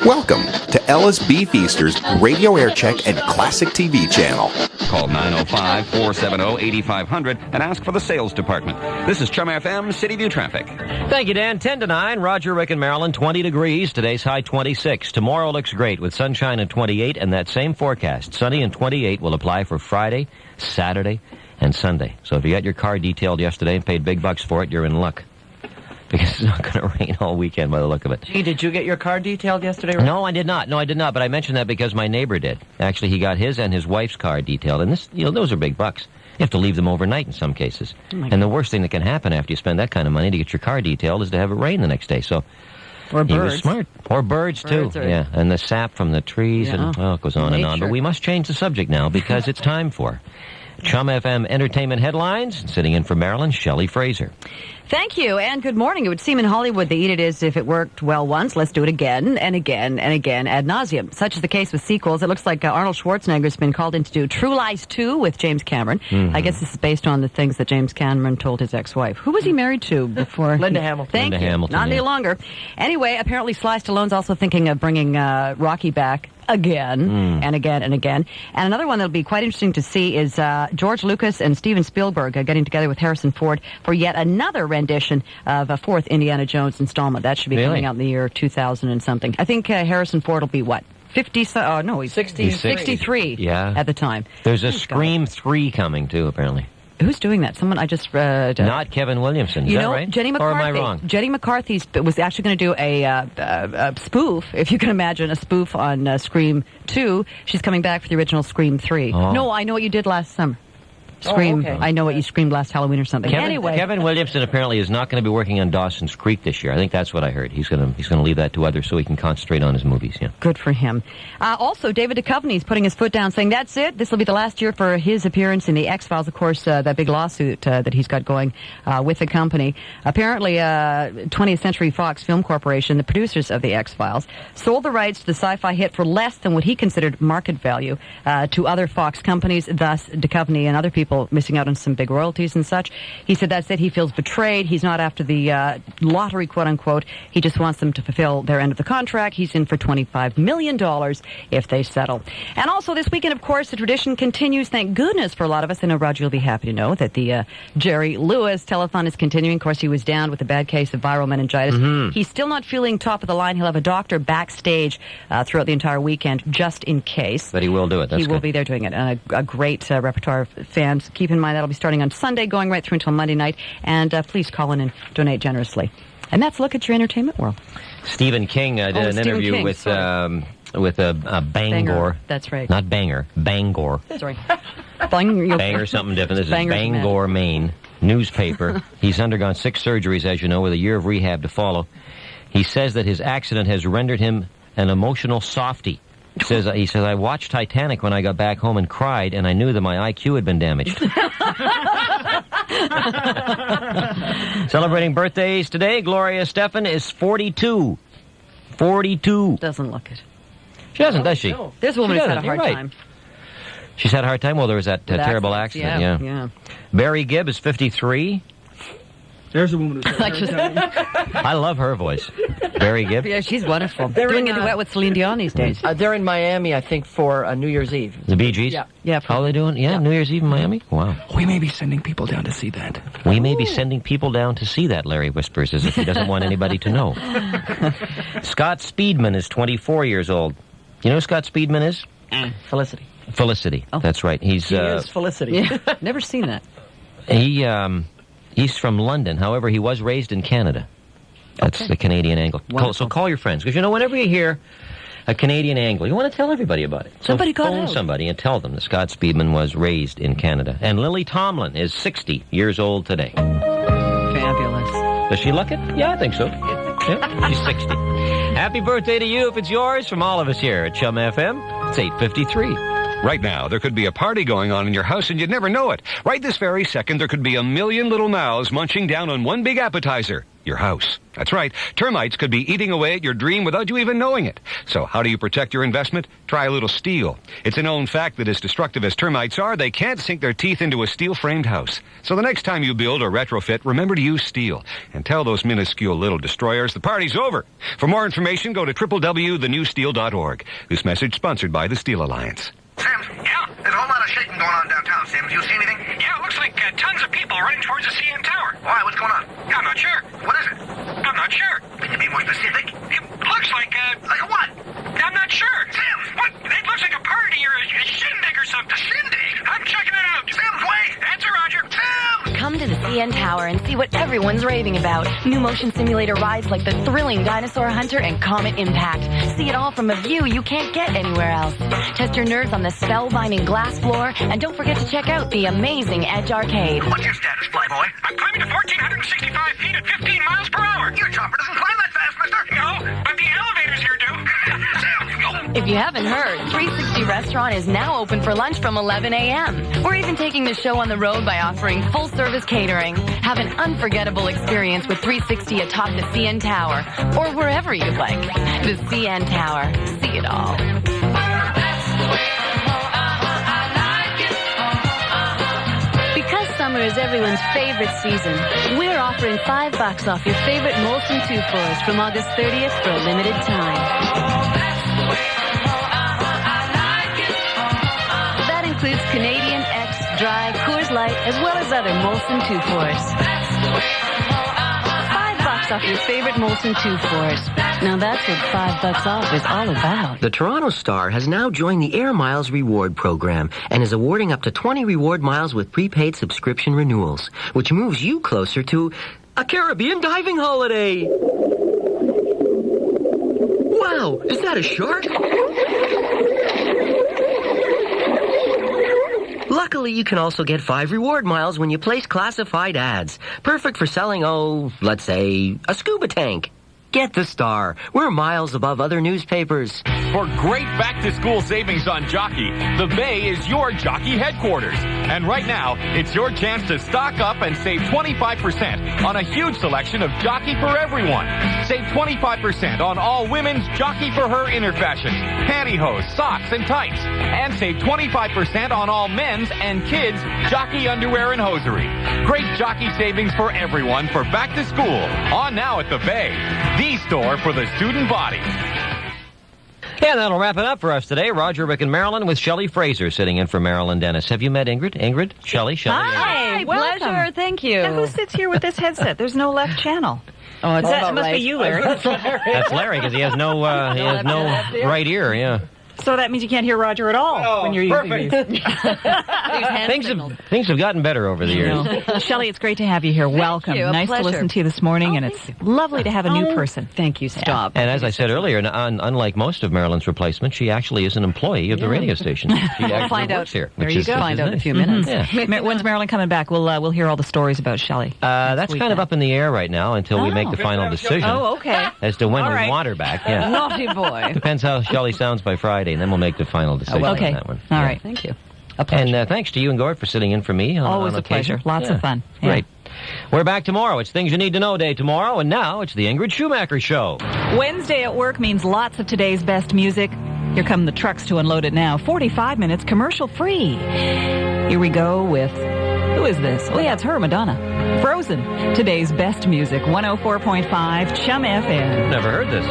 Welcome to LSB Feaster's Radio Aircheck and Classic TV channel. Call 905-470-8500 and ask for the sales department. This is CHUM-FM City View Traffic. Thank you, Dan. 10 to 9. Roger, Rick, and Maryland, 20 degrees. Today's high 26. Tomorrow looks great with sunshine and 28, and that same forecast, sunny and 28, will apply for Friday, Saturday, and Sunday. So if you got your car detailed yesterday and paid big bucks for it, you're in luck. Because it's not going to rain all weekend by the look of it. Gee, did you get your car detailed yesterday? No, I did not. But I mentioned that because my neighbor did. Actually, he got his and his wife's car detailed. And this, those are big bucks. You have to leave them overnight in some cases. And the worst thing that can happen after you spend that kind of money to get your car detailed is to have it rain the next day. So or birds. He was smart. Or birds too. Yeah, and the sap from the trees, and it goes on and on. But we must change the subject now because it's time for CHUM-FM Entertainment Headlines. Sitting in for Marilyn, Shelley Fraser. Thank you, and good morning. It would seem in Hollywood they eat it as if it worked well once. Let's do it again and again and again ad nauseum. Such is the case with sequels. It looks like Arnold Schwarzenegger has been called in to do True Lies 2 with James Cameron. I guess this is based on the things that James Cameron told his ex-wife. Who was he married to before? Linda Hamilton. Thank Linda you. Hamilton, Not any longer. Anyway, apparently Sly Stallone's also thinking of bringing Rocky back again and again and again. And another one that'll be quite interesting to see is George Lucas and Steven Spielberg getting together with Harrison Ford for yet another rendition of a fourth Indiana Jones installment. That should be coming out in the year 2000 and something. I think Harrison Ford will be, what, 50? Oh, no, he's 63 at the time. There's a Scream 3 coming, too, apparently. Who's doing that? Someone I just read. Not Kevin Williamson. Is that right? Jenny McCarthy. Or am I wrong? Jenny McCarthy was actually going to do a spoof, if you can imagine, a spoof on Scream 2. She's coming back for the original Scream 3. Oh. No, I Know What You Did Last Summer. Scream. Okay. I Know What You Screamed Last Halloween or something. Kevin Williamson apparently is not going to be working on Dawson's Creek this year. I think that's what I heard. He's going to leave that to others so he can concentrate on his movies. Yeah. Good for him. Also, David Duchovny is putting his foot down, saying that's it. This will be the last year for his appearance in the X-Files. Of course, that big lawsuit that he's got going with the company. Apparently, 20th Century Fox Film Corporation, the producers of the X-Files, sold the rights to the sci-fi hit for less than what he considered market value to other Fox companies. Thus, Duchovny and other people missing out on some big royalties and such. He said that's it. He feels betrayed. He's not after the lottery, quote-unquote. He just wants them to fulfill their end of the contract. He's in for $25 million if they settle. And also this weekend, of course, the tradition continues, thank goodness for a lot of us. I know Roger will be happy to know that the Jerry Lewis Telethon is continuing. Of course, he was down with a bad case of viral meningitis. He's still not feeling top of the line. He'll have a doctor backstage throughout the entire weekend, just in case. But he will do it. That's He will be there doing it. And a great repertoire of fans. Keep in mind that'll be starting on Sunday, going right through until Monday night. And please call in and donate generously. And that's a look at your entertainment world. Stephen King did an interview with Bangor. That's right. Not Banger. Bangor. Sorry. Bangor, something different. This is Bangor, Maine. Newspaper. He's undergone 6 surgeries, as you know, with a year of rehab to follow. He says that his accident has rendered him an emotional softie. He says, I watched Titanic when I got back home and cried, and I knew that my IQ had been damaged. Celebrating birthdays today, Gloria Estefan is 42. 42. Doesn't look it. She doesn't, does she? No. This woman has had a hard time. She's had a hard time? Well, there was that terrible accident, yeah. Barry Gibb is 53. There's a woman who's I love her voice. Barry Gibb. Yeah, she's wonderful. Doing a duet with Celine Dion these days. They're in Miami, I think, for New Year's Eve. The Bee Gees? Yeah. How are they doing? Yeah, New Year's Eve in Miami? Wow. We may be sending people down to see that. We may be sending people down to see that, Larry whispers, as if he doesn't want anybody to know. Scott Speedman is 24 years old. You know who Scott Speedman is? Felicity. Felicity. Oh. That's right. He is Felicity. Yeah. Never seen that. He's from London. However, he was raised in Canada. That's the Canadian angle. So call your friends. Because, whenever you hear a Canadian angle, you want to tell everybody about it. So phone somebody and tell them that Scott Speedman was raised in Canada. And Lily Tomlin is 60 years old today. Fabulous. Does she look it? Yeah, I think so. Yeah, she's 60. Happy birthday to you if it's yours from all of us here at CHUM-FM. It's 8:53. Right now, there could be a party going on in your house and you'd never know it. Right this very second, there could be a million little mouths munching down on one big appetizer. Your house. That's right. Termites could be eating away at your dream without you even knowing it. So how do you protect your investment? Try a little steel. It's a known fact that as destructive as termites are, they can't sink their teeth into a steel-framed house. So the next time you build or retrofit, remember to use steel. And tell those minuscule little destroyers the party's over. For more information, go to www.thenewsteel.org. This message sponsored by the Steel Alliance. Sims? Yeah? There's a whole lot of shaking going on downtown, Sims. You see anything? Yeah, it looks like tons of people running towards the CN Tower. Why? What's going on? I'm not sure. What is it? I'm not sure. Can you be more specific? It looks like Like a what? I'm not sure. Sims! What? It looks like a party or a shindig or something. A shindig? I'm checking it out. Sims, wait! Answer, Roger. Sims! Come to the CN Tower and see what everyone's raving about. New motion simulator rides like the thrilling Dinosaur Hunter and Comet Impact. See it all from a view you can't get anywhere else. Test your nerves on the spellbinding glass floor, and don't forget to check out the amazing Edge Arcade. What's your status, Flyboy? I'm climbing to 1,465 feet at 15 miles per hour. Your chopper doesn't climb that fast, mister. No, but the elevators here do. Sims, go. If you haven't heard, 360 Restaurant is now open for lunch from 11 a.m. We're even taking the show on the road by offering full-service catering. Have an unforgettable experience with 360 atop the CN Tower, or wherever you'd like. The CN Tower. See it all. Because summer is everyone's favorite season, we're offering $5 off your favorite Molson 2-4s from August 30th for a limited time. That includes Canadian X, Dry, Coors Light, as well as other Molson 2-4s. $5 off your favorite Molson 2-4s. Now that's what $5 off is all about. The Toronto Star has now joined the Air Miles Reward Program and is awarding up to 20 reward miles with prepaid subscription renewals, which moves you closer to a Caribbean diving holiday. Wow, is that a shark? Luckily, you can also get 5 reward miles when you place classified ads. Perfect for selling, let's say, a scuba tank. Get the Star. We're miles above other newspapers. For great back-to-school savings on Jockey, the Bay is your Jockey headquarters. And right now, it's your chance to stock up and save 25% on a huge selection of Jockey for everyone. Save 25% on all women's Jockey for her inner fashions, pantyhose, socks, and tights. And save 25% on all men's and kids' Jockey underwear and hosiery. Great Jockey savings for everyone for back to school. On now at the Bay, the store for the student body. And that'll wrap it up for us today. Roger, Rick, and Marilyn with Shelley Fraser sitting in for Marilyn Dennis. Have you met Ingrid? Ingrid? Shelley? Hi, pleasure. Thank you. Now, who sits here with this headset? There's no left channel. Oh, it's that must be you, Larry. That's Larry, because he has no right ear, yeah. So that means you can't hear Roger at all when you're using these. Things have gotten better over the years. Shelley, it's great to have you here. Welcome. You. Nice pleasure. to listen to you this morning, and it's lovely to have a new person. Thank you. Stop. And as I said earlier, unlike most of Marilyn's replacements, she actually is an employee of the radio station. She actually find works here. There you go. Find out in a few minutes. Yeah. When's Marilyn coming back? We'll hear all the stories about Shelley. That's kind of up in the air right now until we make the final decision. Oh, okay. As to when we want her back. Yeah. Naughty boy. Depends how Shelley sounds by Friday, and then we'll make the final decision on that one. All right. Thank you. And thanks to you and Gord for sitting in for me. Always on a pleasure. occasion. Lots of fun. Yeah. Great. We're back tomorrow. It's Things You Need to Know Day tomorrow, and now it's the Ingrid Schumacher Show. Wednesday at work means lots of today's best music. Here come the trucks to unload it now. 45 minutes commercial free. Here we go with... Who is this? Oh, yeah, it's her, Madonna. Frozen. Today's best music, 104.5 CHUM-FM. Never heard this.